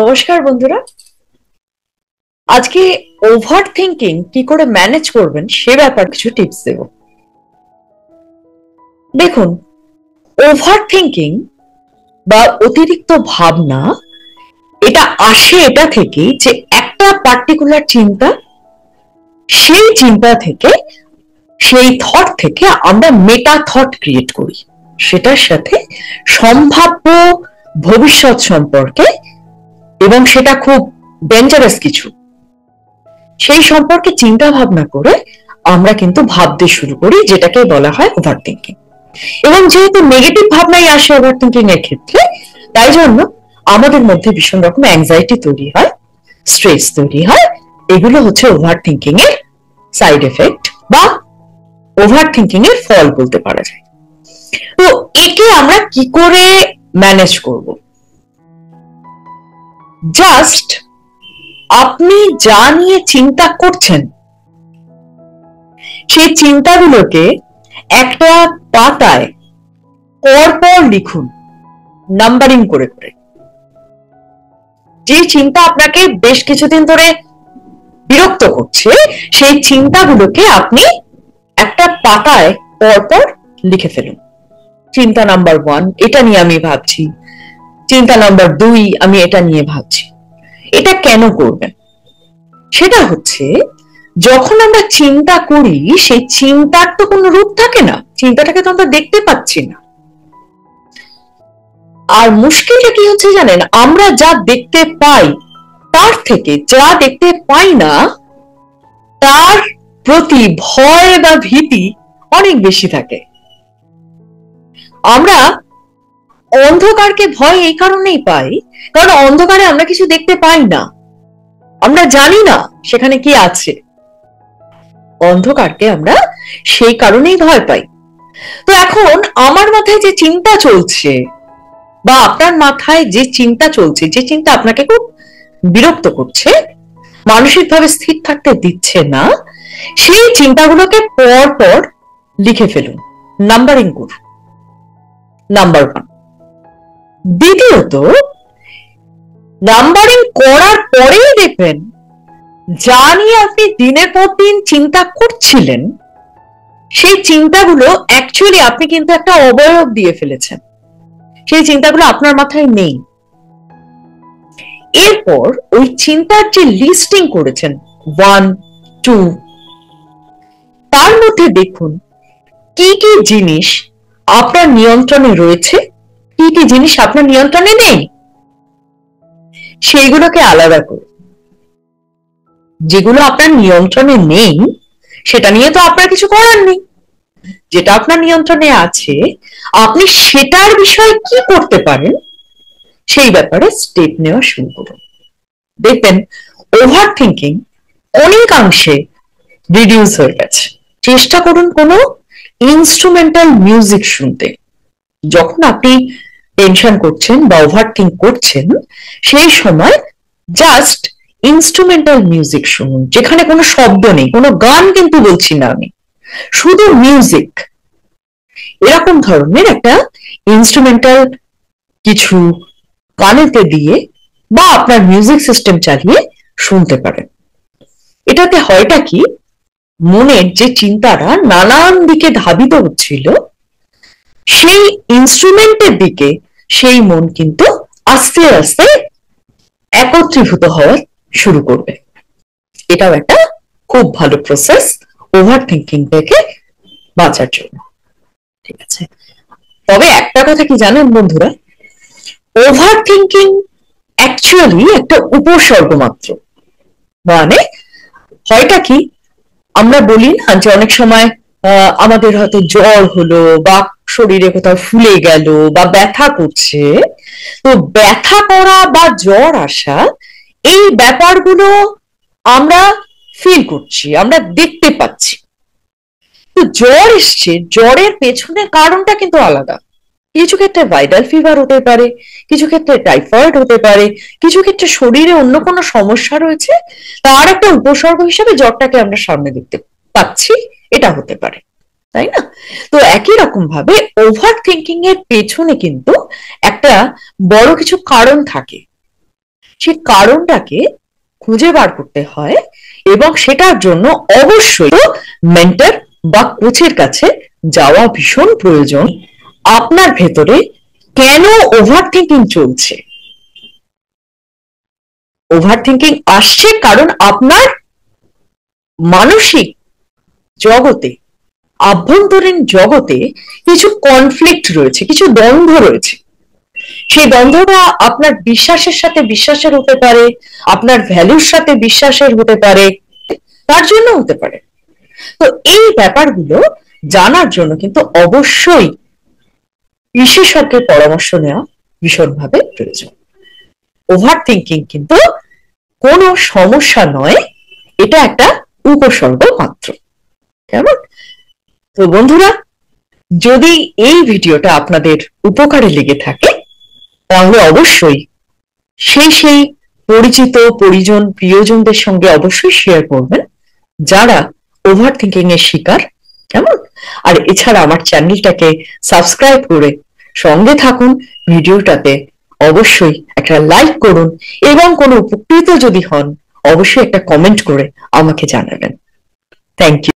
নমস্কার বন্ধুরা, আজকে ওভার থিঙ্কিং কি করে ম্যানেজ করবেন সে ব্যাপারে কিছু টিপস দেব। দেখুন, ওভার থিঙ্কিং বা অতিরিক্ত ভাবনা এটা আসে এটা থেকে যে একটা পার্টিকুলার চিন্তা, সেই চিন্তা থেকে সেই থট থেকে আমরা মেটা থট ক্রিয়েট করি, সেটার সাথে সম্ভাব্য ভবিষ্যৎ সম্পর্কে, এবং সেটা খুব ডেঞ্জারাস কিছু, সেই সম্পর্কে চিন্তা ভাবনা করে আমরা কিন্তু ভাবতে শুরু করি, যেটাকে বলা হয় ওভার থিঙ্কিং। এবং যেহেতু নেগেটিভ ভাবনাই আসে ওভার থিঙ্কিং এর ক্ষেত্রে, তাই জন্য আমাদের মধ্যে ভীষণ রকম অ্যাংজাইটি তৈরি হয়, স্ট্রেস তৈরি হয়। এগুলো হচ্ছে ওভার থিঙ্কিং এর সাইড এফেক্ট বা ওভার থিঙ্কিং এর ফল বলতে পারা যায়। তো একে আমরা কি করে ম্যানেজ করব? জাস্ট আপনি যা নিয়ে চিন্তা করছেন সেই চিন্তাগুলোকে একটা পাতায় পরপর লিখুন, নাম্বারিং করে করে। যে চিন্তা আপনাকে বেশ কিছুদিন ধরে বিরক্ত করছে, সেই চিন্তাগুলোকে আপনি একটা পাতায় পরপর লিখে ফেলুন। চিন্তা নাম্বার 1, এটা নিয়ে আমি ভাবছি। চিন্তা নাম্বার 2, আমি এটা নিয়ে ভাবছি। এটা কেন করবেন? সেটা হচ্ছে, যখন আমরা চিন্তা করি সেই চিন্তার তো কোনো রূপ থাকে না, চিন্তাটাকে তো আমরা দেখতে পাচ্ছি না। আর মুশকিলটা কি হচ্ছে জানেন, আমরা যা দেখতে পাই তার থেকে যা দেখতে পাই না তার প্রতি ভয় বা ভীতি অনেক বেশি থাকে। আমরা অন্ধকারকে ভয় এই কারণেই পাই, কারণ অন্ধকারে আমরা কিছু দেখতে পাই না, আমরা জানি না সেখানে কি আছে। অন্ধকারকে আমরা সেই কারণেই ভয় পাই। তো এখন আমার মাথায় যে চিন্তা চলছে বা আপনার মাথায় যে চিন্তা চলছে, যে চিন্তা আপনাকে খুব বিরক্ত করছে, মানসিকভাবে স্থির থাকতে দিচ্ছে না, সেই চিন্তাগুলোকে পর পর লিখে ফেলুন, নাম্বারিং করুন। নাম্বার 1। দ্বিতীয়ত, নাম্বারিং করার পরেই দেখবেন যা নিয়ে আপনি দিনের পর দিন চিন্তা করছিলেন সেই চিন্তাগুলো অ্যাকচুয়ালি আপনি কিন্তু একটা অবয়ব দিয়ে ফেলেছেন, সেই চিন্তাগুলো আপনার মাথায় নেই। এরপর ওই চিন্তার যে লিস্টিং করেছেন 1, 2, তার মধ্যে দেখুন কি কি জিনিস আপনার নিয়ন্ত্রণে রয়েছে, কি কি জিনিস আপনার নিয়ন্ত্রণে নেই, সেইগুলোকে আলাদা করুন। যেগুলো আপনার নিয়ন্ত্রণে নেই সেটা নিয়ে তো আপনার কিছু করার নেই। যেটা আপনার নিয়ন্ত্রণে আছে, আপনি সেটার বিষয়ে কি করতে পারেন সেই ব্যাপারে স্টেপ নেওয়া শুরু করুন। দেখবেন ওভার থিঙ্কিং অনেকাংশে রিডিউস হয়ে গেছে। চেষ্টা করুন কোনো ইনস্ট্রুমেন্টাল মিউজিক শুনতে। যখন আপনি টেনশন করছেন বা ওভার থিঙ্ক করছেন, সেই সময় জাস্ট ইনস্ট্রুমেন্টাল মিউজিক শুনুন, যেখানে কোনো শব্দ নেই, কোনো গান কিন্তু বলছি না আমি, শুধু মিউজিক। এরকম ধরনের একটা ইনস্ট্রুমেন্টাল কিছু কানেতে দিয়ে বা আপনার মিউজিক সিস্টেম চালিয়ে শুনতে পারেন। এটাতে হয়টা কি, মনের যে চিন্তাটা নানান দিকে ধাবিত হচ্ছিল, সেই ইনস্ট্রুমেন্টের দিকে সেই মন কিন্তু আস্তে আস্তে একত্রীভূত হওয়া শুরু করবে। এটাও একটা খুব ভালো প্রসেস ওভার থিঙ্কিং থেকে বাঁচার জন্য। ঠিক আছে, তবে একটা কথা কি জানেন বন্ধুরা, ওভার থিঙ্কিং অ্যাকচুয়ালি একটা উপসর্গ মাত্র। মানে হয়টা কি, আমরা বলি না যে অনেক সময় আমাদের হয়তো জ্বর হলো বা শরীরে কোথাও ফুলে গেল বা ব্যথা করছে। তো ব্যথা করা বা জ্বর আসা, এই ব্যাপারগুলো আমরা ফিল করছি, আমরা দেখতে পাচ্ছি। তো জ্বর এসছে, জ্বরের পেছনে কারণটা কিন্তু আলাদা। কিছু ক্ষেত্রে ভাইরাল ফিভার হতে পারে, কিছু ক্ষেত্রে টাইফয়েড হতে পারে, কিছু ক্ষেত্রে শরীরে অন্য কোনো সমস্যা রয়েছে, তার একটা উপসর্গ হিসেবে জ্বরটাকে আমরা সামনে দেখতে পাচ্ছি, এটা হতে পারে, তাই না? তো একই রকম ভাবে ওভার থিঙ্কিং এর পেছনে কিন্তু একটা বড় কিছু কারণ থাকে। সেই কারণটাকে খুঁজে বার করতে হয় এবং সেটার জন্য অবশ্যই মেন্টর বা কোচের কাছে যাওয়া ভীষণ প্রয়োজন। আপনার ভেতরে কেন ওভার থিঙ্কিং চলছে? ওভার থিঙ্কিং আসছে কারণ আপনার মানসিক জগতে, আভ্যন্তরীণ জগতে কিছু কনফ্লিক্ট রয়েছে, কিছু দ্বন্দ্ব রয়েছে। সেই দ্বন্দ্বটা আপনার বিশ্বাসের সাথে বিশ্বাসের হতে পারে, আপনার ভ্যালুর সাথে বিশ্বাসের হতে পারে, তার জন্য হতে পারে। তো এই ব্যাপারগুলো জানার জন্য কিন্তু অবশ্যই বিশেষজ্ঞের পরামর্শ নেওয়া ভীষণভাবে প্রয়োজন। ওভার থিঙ্কিং কিন্তু কোনো সমস্যা নয়, এটা একটা উপসর্গ মাত্র। কেমন? তো বন্ধুরা, যদি এই ভিডিওটা আপনাদের উপকারে লেগে থাকে তাহলে অবশ্যই সেই পরিচিত, পরিজন, প্রিয়জনদের সঙ্গে অবশ্যই শেয়ার করবেন যারা ওভার থিঙ্কিং এর শিকার। কেমন? আর এছাড়া আমার চ্যানেলটাকে সাবস্ক্রাইব করে সঙ্গে থাকুন। ভিডিওটাতে অবশ্যই একটা লাইক করুন এবং কোনো উপকৃত যদি হন অবশ্যই একটা কমেন্ট করে আমাকে জানাবেন। Thank you.